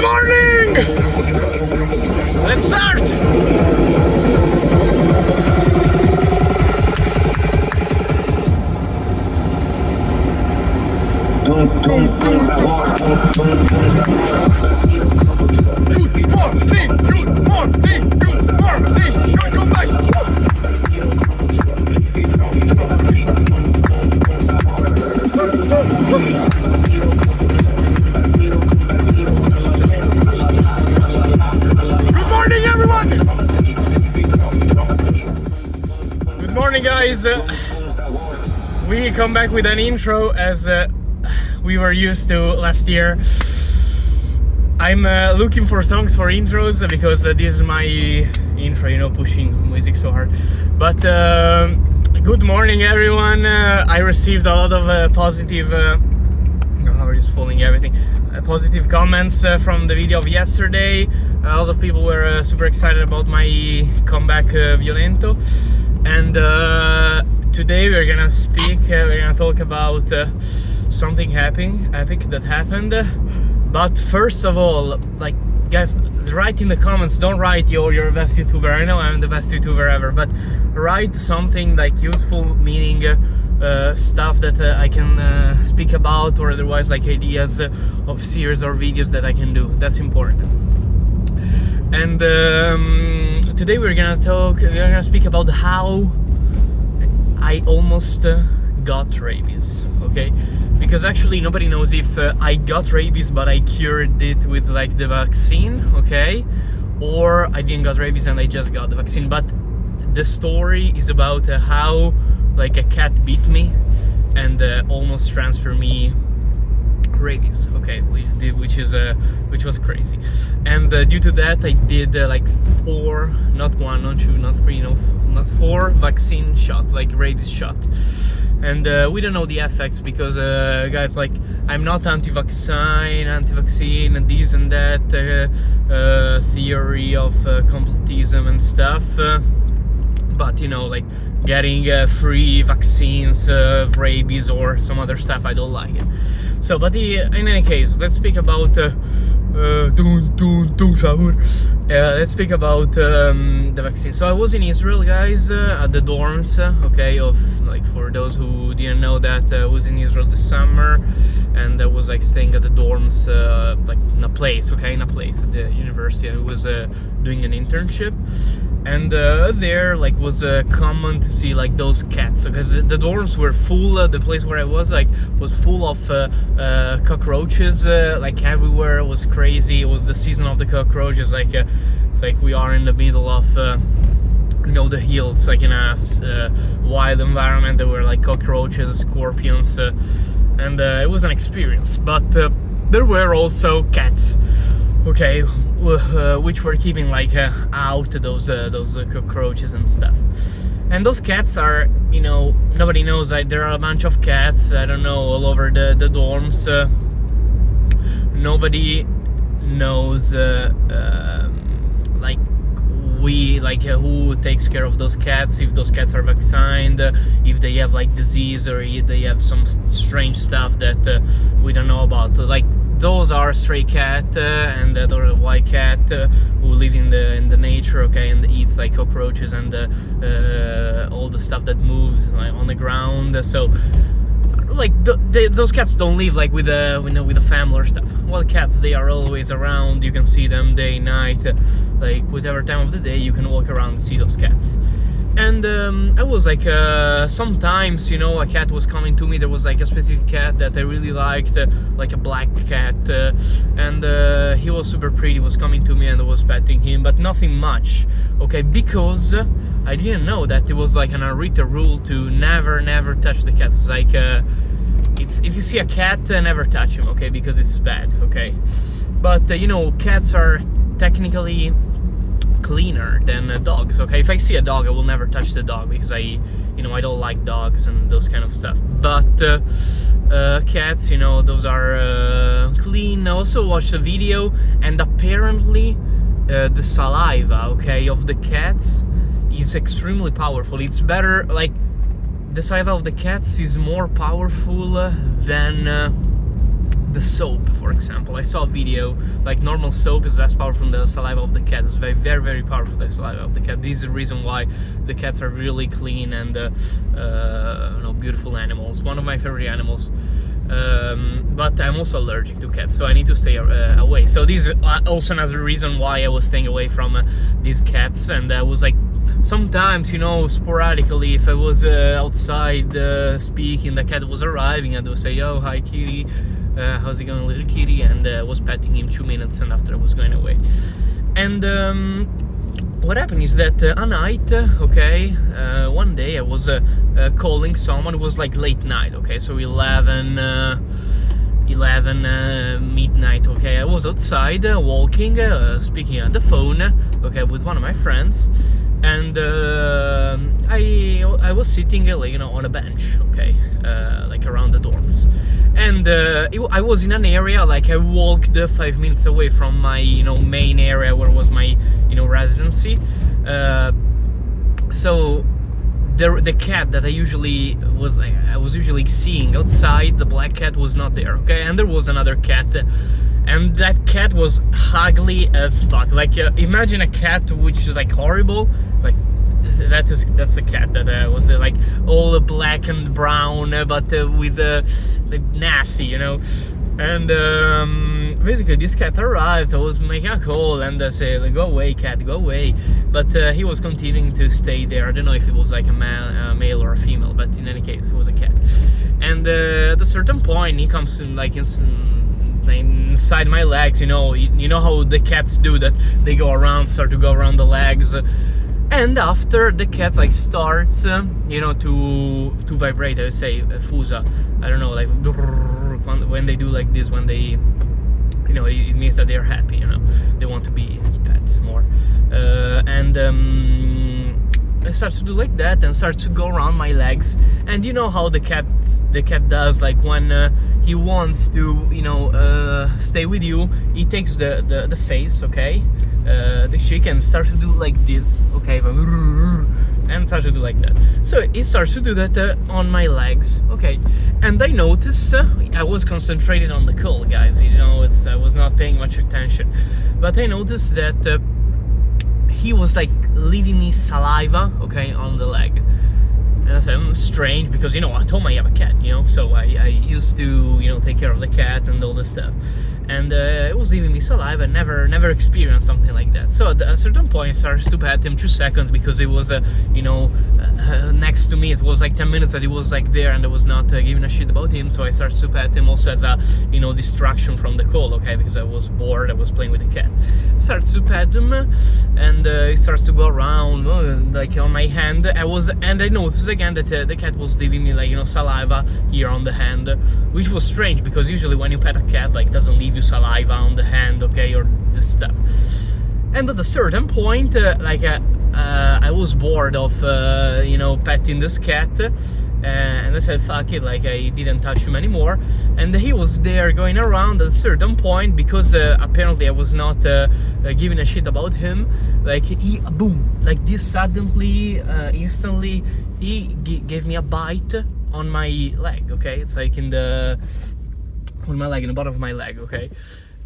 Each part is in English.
Good morning! Let's start! Good morning, guys. We come back with an intro as we were used to last year. I'm looking for songs for intros because this is my intro, you know, pushing music so hard. But good morning, everyone. I received a lot of positive just following everything. Positive comments from the video of yesterday. A lot of people were super excited about my comeback Violento, and today we're gonna talk about something epic that happened. But first of all, like, guys, write in the comments. Don't write you're the best YouTuber. I know I'm the best YouTuber ever, but write something like useful, meaning stuff that I can speak about, or otherwise like ideas of series or videos that I can do. That's important. And today we're gonna speak about how I almost got rabies. Okay, because actually nobody knows if I got rabies but I cured it with like the vaccine, okay, or I didn't got rabies and I just got the vaccine. But the story is about how like a cat bit me and almost transferred me rabies, okay, which was crazy. And due to that I did like 4, not 1, not 2, not 3, not 4 vaccine shot, like rabies shot. And we don't know the effects because guys, like, I'm not anti-vaccine and this and that theory of complotism and stuff, but you know, like, getting free vaccines of rabies or some other stuff, I don't like it. So, but in any case, let's speak about let's speak about the vaccine. So I was in Israel, guys, at the dorms, okay, of, like, for those who didn't know that, I was in Israel this summer, and I was like staying at the dorms, like in a place at the university. I was doing an internship, and there, like, was common to see like those cats, because the dorms were full. The place where I was, like, was full of cockroaches, like everywhere. It was crazy. It was the season of the cockroaches, like we are in the middle of you know, the hills, like in a wild environment. There were like cockroaches, scorpions, and it was an experience. But there were also cats, okay, which were keeping like out those cockroaches and stuff. And those cats are, you know, nobody knows, like, there are a bunch of cats, I don't know, all over the dorms. Nobody knows like who takes care of those cats, if those cats are vaccinated, if they have like disease, or if they have some strange stuff that we don't know about. Like, those are stray cat and that are a white cat who live in the nature, okay, and eats like cockroaches and all the stuff that moves like on the ground. So, like, those cats don't live like with a family or stuff. Well, cats, they are always around. You can see them day, night, like whatever time of the day. You can walk around and see those cats. And I was like, sometimes, you know, a cat was coming to me. There was like a specific cat that I really liked, like a black cat, and he was super pretty. Was coming to me and I was petting him, but nothing much, okay, because I didn't know that it was like an unwritten rule to never touch the cats. It's like, it's, if you see a cat, never touch him, okay, because it's bad, okay. But you know, cats are technically cleaner than dogs, okay. If I see a dog, I will never touch the dog because I don't like dogs and those kind of stuff. But cats, you know, those are clean. I also watched the video, and apparently the saliva, okay, of the cats is extremely powerful. It's better, like, the saliva of the cats is more powerful than the soap, for example. I saw a video, like normal soap is as powerful than the saliva of the cat. It's very, very, very powerful, the saliva of the cat. This is the reason why the cats are really clean and beautiful animals. One of my favorite animals. But I'm also allergic to cats, so I need to stay away. So this is also another reason why I was staying away from these cats. And I was like, sometimes, sporadically, if I was outside speaking, the cat was arriving, and I would say, "Yo, hi, kitty. How's it going, little kitty?" And was petting him 2 minutes, and after I was going away. And what happened is that a night, one day I was calling someone. It was like late night, so 11 midnight, I was outside walking, speaking on the phone, with one of my friends. And I was sitting on a bench, like around the dorms. And I was in an area, like I walked 5 minutes away from my main area where was my residency. So the cat that I was usually seeing outside, the black cat, was not there, and there was another cat. And that cat was ugly as fuck. Like imagine a cat which is like horrible. Like that's a cat that was like all black and brown, but with like nasty, And basically this cat arrived. I was making a call and I said, "Go away, cat, go away." But he was continuing to stay there. I don't know if it was like a male or a female, but in any case, it was a cat. And at a certain point, he comes in like inside my legs, you know how the cats do that, they start to go around the legs, and after the cat like starts to vibrate, I would say fusa, I don't know, like when they do like this, when they it means that they're happy, they want to be pet more, and it starts to do like that and starts to go around my legs. And you know how the cat does, like when he wants to stay with you, he takes the face, the cheek, and starts to do like this, and starts to do like that. So he starts to do that on my legs, and I noticed I was concentrated on the call, guys, I was not paying much attention, but I noticed that he was like leaving me saliva, on the leg. And I said, strange, because at home I have a cat, so I used to take care of the cat and all this stuff. And it was leaving me saliva. Never experienced something like that. So at a certain point, I started to pet him 2 seconds, because it was next to me. It was like 10 minutes that he was like there, and I was not giving a shit about him. So I started to pet him also as a distraction from the call, because I was bored. I was playing with the cat. Starts to pet him, and he starts to go around like on my hand. I noticed again that the cat was leaving me like saliva here on the hand, which was strange, because usually when you pet a cat, like, doesn't leave you saliva on the hand, or this stuff. And at a certain point, I was bored of petting this cat, and I said, fuck it, like, I didn't touch him anymore. And he was there going around. At a certain point, because apparently I was not giving a shit about him, like, he boom, like this, suddenly, instantly, he gave me a bite on my leg, it's like on my leg, in the bottom of my leg,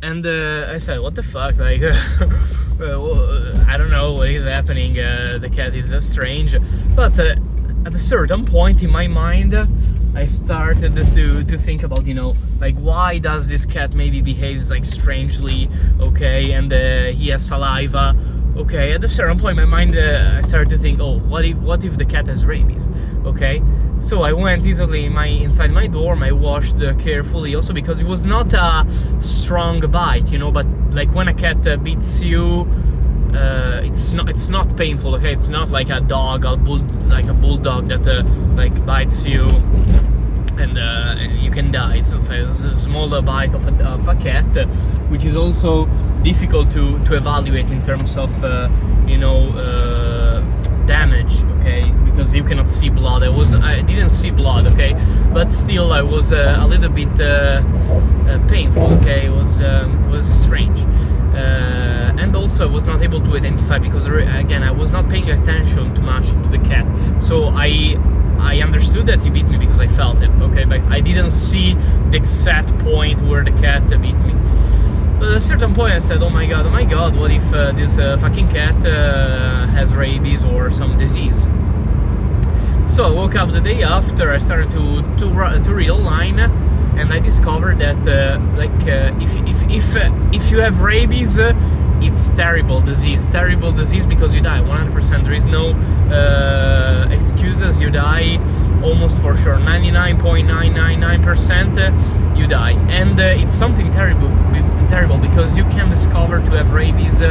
and I said, what the fuck, like, I don't know what is happening, the cat is strange. But at a certain point in my mind, I started to think about, like, why does this cat maybe behave like strangely, and he has saliva. At a certain point in my mind, I started to think, oh, what if the cat has rabies? So I went easily inside my dorm. I washed carefully, also because it was not a strong bite, but like when a cat bites you, it's not painful, It's not like a dog, like a bulldog that like bites you and you can die. It's a smaller bite of a cat, which is also difficult to evaluate in terms of damage, because you cannot see blood. I didn't see blood, but still I was a little bit painful, It was strange, and also I was not able to identify, because again I was not paying attention too much to the cat. So I I understood that he beat me because I felt it, okay, but I didn't see the exact point where the cat beat me. But at a certain point I said, oh my god, what if this fucking cat has rabies or some disease? So I woke up the day after, I started to read online, and I discovered that if you have rabies, it's terrible disease because you die 100%. There is no excuses. You die almost for sure. 99.999% you die, and it's something terrible because you can discover to have rabies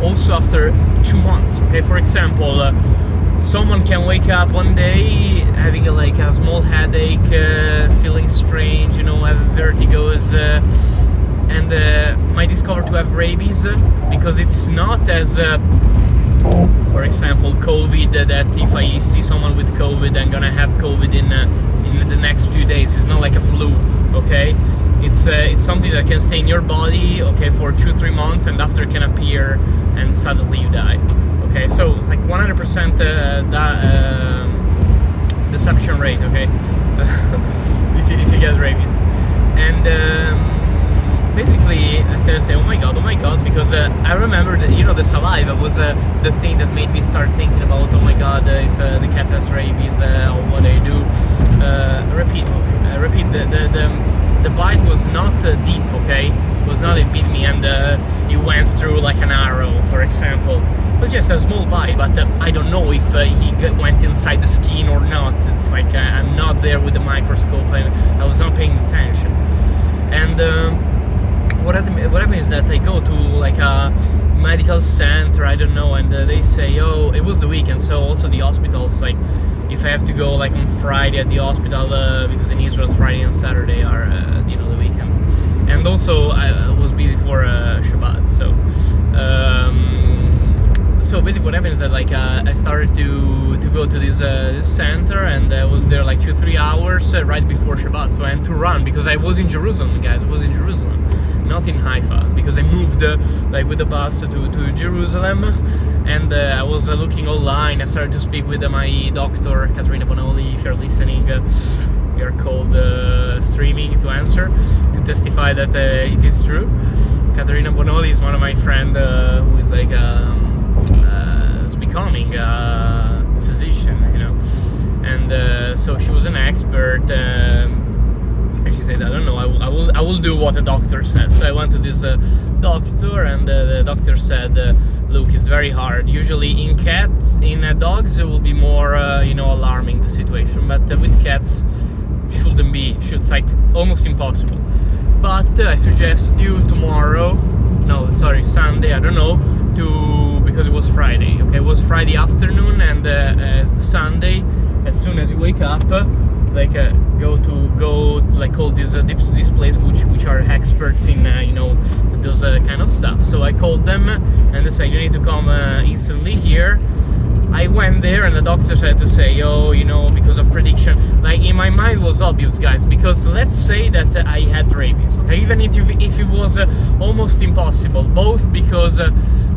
also after 2 months. Okay, for example, someone can wake up one day having a small headache, feeling strange, have vertigos. And might discover to have rabies because it's not as, for example, COVID. That if I see someone with COVID, I'm gonna have COVID in the next few days. It's not like a flu, okay? It's something that can stay in your body, okay, for 2-3 months, and after it can appear, and suddenly you die. Okay, so it's like 100% deception rate, okay, if you get rabies, and. Basically, I started saying, oh my god, because I remember that, the saliva was the thing that made me start thinking about, oh my god, if the cat has rabies, what I do. Repeat, the bite was not deep, okay? It was not, it beat me and it went through like an arrow, for example. It was just a small bite, but I don't know if he went inside the skin or not. It's like I'm not there with the microscope, and I was not paying attention. And what happened is that I go to like a medical center, I don't know, and they say, oh, it was the weekend, so also the hospitals, like, if I have to go like on Friday at the hospital, because in Israel Friday and Saturday are the weekends, and also I was busy for Shabbat, so basically what happened is that I started to go to this center, and I was there like 2-3 hours right before Shabbat, so I had to run because I was in Jerusalem, guys. I was in Jerusalem, not in Haifa, because I moved with the bus to Jerusalem, and I was looking online. I started to speak with my doctor, Katerina Bonoli. If you're listening, we are called streaming to answer, to testify that it is true. Katerina Bonoli is one of my friends who is like is becoming a physician, and so she was an expert. And she said, I don't know, I will do what the doctor says. So I went to this doctor, and the doctor said, look, it's very hard. Usually in dogs it will be more, alarming, the situation. But with cats, shouldn't be. It's like almost impossible. But I suggest you Sunday, I don't know, because it was Friday, okay? It was Friday afternoon, and Sunday, as soon as you wake up, go all these places which are experts in those kind of stuff. So I called them, and they said, you need to come instantly here. I went there, and the doctor had to say, because of prediction, in my mind was obvious, guys, because let's say that I had rabies, okay, even if it was almost impossible, both because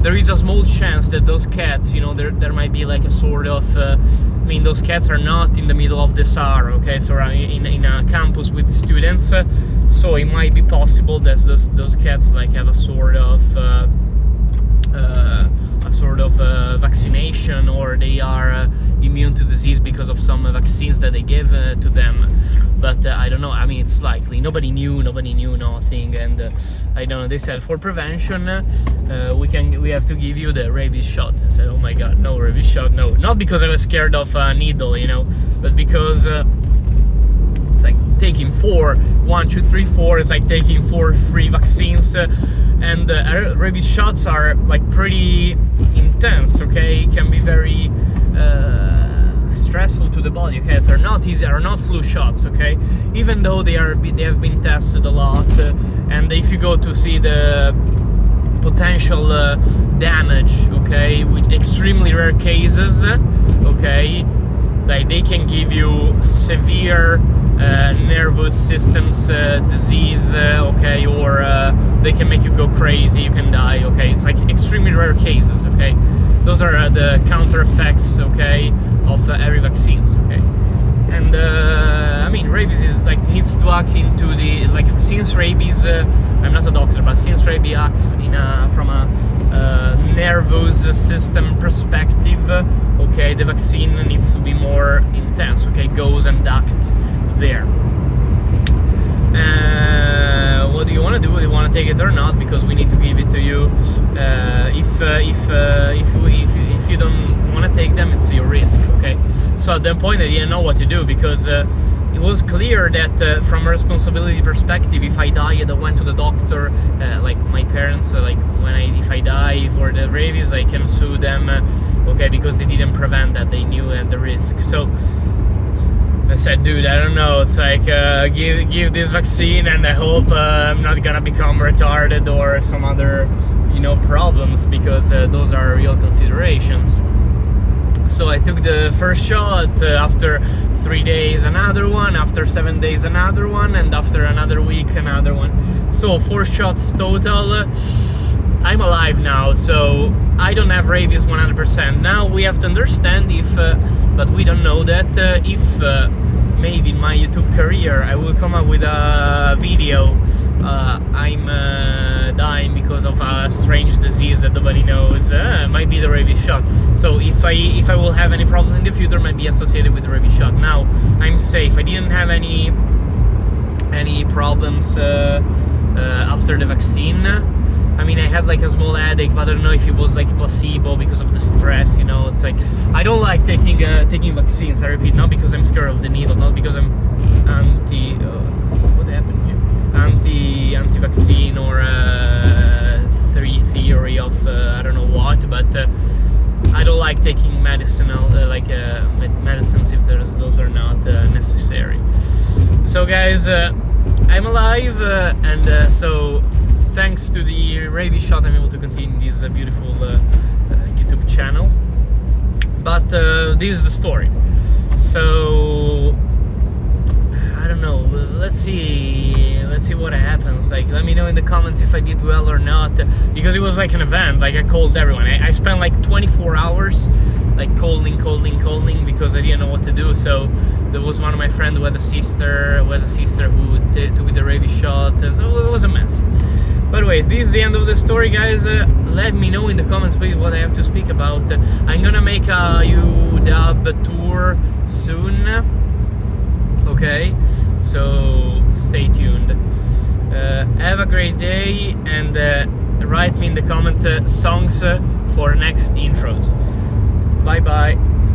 there is a small chance that those cats, there might be like a sort of, those cats are not in the middle of the Sahara, okay, so in a campus with students, so it might be possible that those cats have a sort of vaccination, or they are immune to disease because of some vaccines that they give to them. But I don't know. It's likely. Nobody knew nothing, and I don't know. They said for prevention, we have to give you the rabies shot. I said, oh my god, no rabies shot, no. Not because I was scared of a needle, but because it's like taking 1, 2, 3, 4. It's like taking 4 free vaccines. And rabies shots are pretty intense, okay? It can be very stressful to the body, okay? They're not easy, are not flu shots, okay? Even though they have been tested a lot, and if you go to see the potential damage, okay, with extremely rare cases, okay, they can give you severe nervous systems disease, okay, or they can make you go crazy, you can die, okay? It's extremely rare cases, okay? Those are the counter effects, okay, of every vaccines, okay? And I mean, rabies is like needs to act into the like since rabies. I'm not a doctor, but since rabies acts in from a nervous system perspective, okay, the vaccine needs to be more intense. Okay, goes and act there. What do you want to do? Do you want to take it or not? Because we need to give it to you. If you don't want to take them, it's your risk. Okay. So at that point, I didn't know what to do because it was clear that from a responsibility perspective, if I died, I went to the doctor. Like my parents, if I die for the rabies, I can sue them. Okay, because they didn't prevent that, they knew the risk. So I said, dude, I don't know. It's like give this vaccine, and I hope I'm not gonna become retarded or some other, problems, because those are real considerations. So I took the first shot. After 3 days, another one. After 7 days, another one, and after another week, another one. So 4 shots total. I'm alive now, so I don't have rabies 100%. Now we have to understand if, but we don't know that, if maybe in my YouTube career I will come up with a video I'm dying because of a strange disease that nobody knows. Might be the rabies shot. So if I will have any problems in the future, might be associated with the rabies shot. Now I'm safe. I didn't have any problems after the vaccine. I mean, I had like a small headache, but I don't know if it was like placebo because of the stress. It's like I don't like taking vaccines. I repeat, not because I'm scared of the needle, not because I'm what happened here? Anti-vaccine or theory of I don't know what, but I don't like taking medicinal medicines if those are not necessary. So guys, I'm alive, and so thanks to the rabies shot, I'm able to continue this beautiful YouTube channel. But this is the story. So I don't know. Let's see what happens. Like, let me know in the comments if I did well or not. Because it was like an event. Like, I called everyone. I spent like 24 hours like calling because I didn't know what to do. So there was one of my friends who had a sister who took the rabies shot, and so it was a mess. But anyways, this is the end of the story, guys. Let me know in the comments, please, what I have to speak about. I'm gonna make a UW tour soon. Okay, so stay tuned. Have a great day, and write me in the comments songs for next intros. Bye bye.